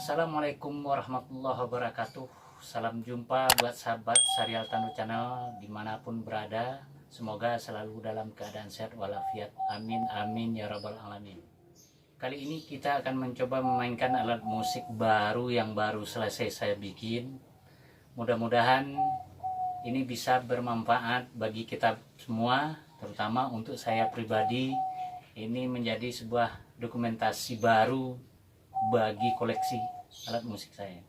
Assalamualaikum warahmatullahi wabarakatuh. Salam jumpa buat sahabat Serial Tanu Channel dimanapun berada. Semoga selalu dalam keadaan sehat walafiat. Amin amin ya rabbal alamin. Kali ini kita akan mencoba memainkan alat musik baru yang baru selesai saya bikin. Mudah-mudahan ini bisa bermanfaat bagi kita semua, terutama untuk saya pribadi. Ini menjadi sebuah dokumentasi baru bagi koleksi alat musik saya.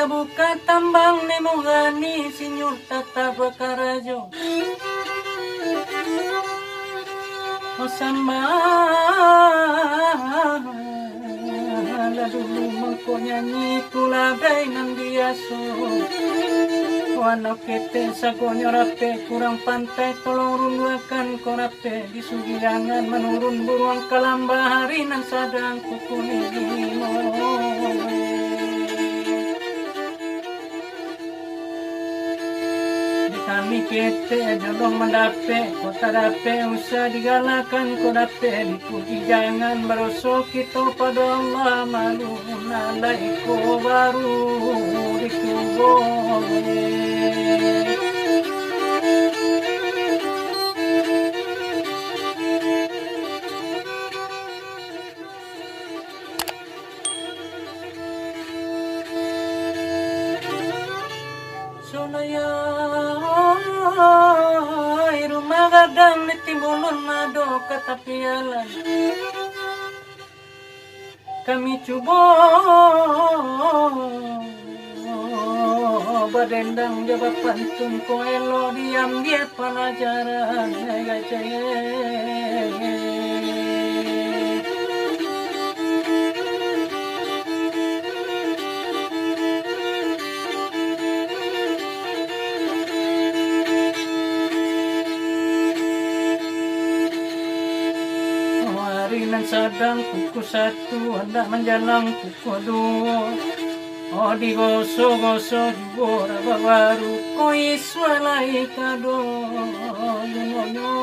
Tabuka tambang nemongani sinyur tata bakarajo Osamba dulu mengko nyanyi tulabay nang biaso Wana kete sagonyo rape kurang pantai tolong runduakan korape di sugiangan menurun buruang kalamba hari nan sadang kukunimo kami kete jolong mendape kota dape usah digalakan kota dape dipuji jangan berosok kita pada Allah malu nalaiko baru dikuboe rumah gadang nitimbulun mado katapialan kami coba badendang jawab pantun ko elo diam dia pelajaran Harinan sadang kuku satu hendak menjalang kuku dua Oh digoso-goso dibora baru koi swalai kado yono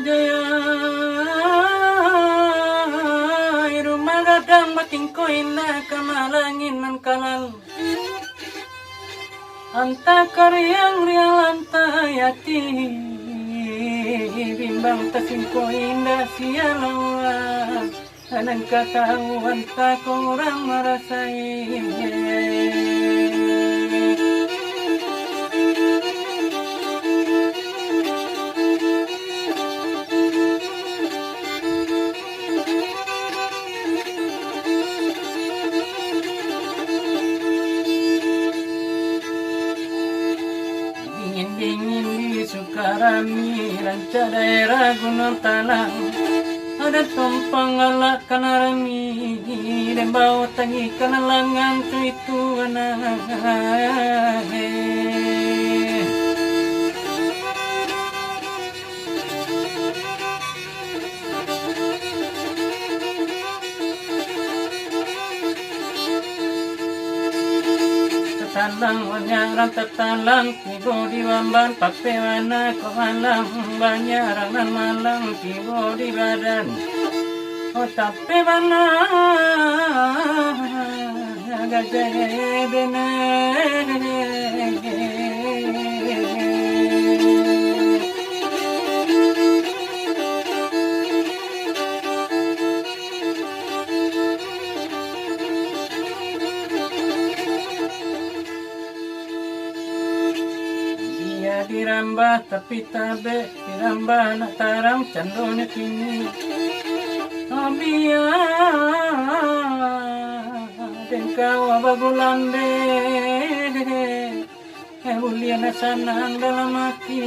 Jaya rumah gadang bating koina kamalangin nan kalal anta karyang rial anta yati bimbang tasing koina sialawa anan katahuan tak orang merasai dingin di Sukarami ranca daerah Gunung Talang ada tompang alak kanarami dan bawa tangi kanalangan tu itu anak Talang wanyaran tetalang kibo di wamban pape wana kohalang banyaran malang kibo di badan oh tape wana gajah bene dirambah tapi tabe dirambah nak tarang candone kini dan kau abagulande ulian sanang dalam hati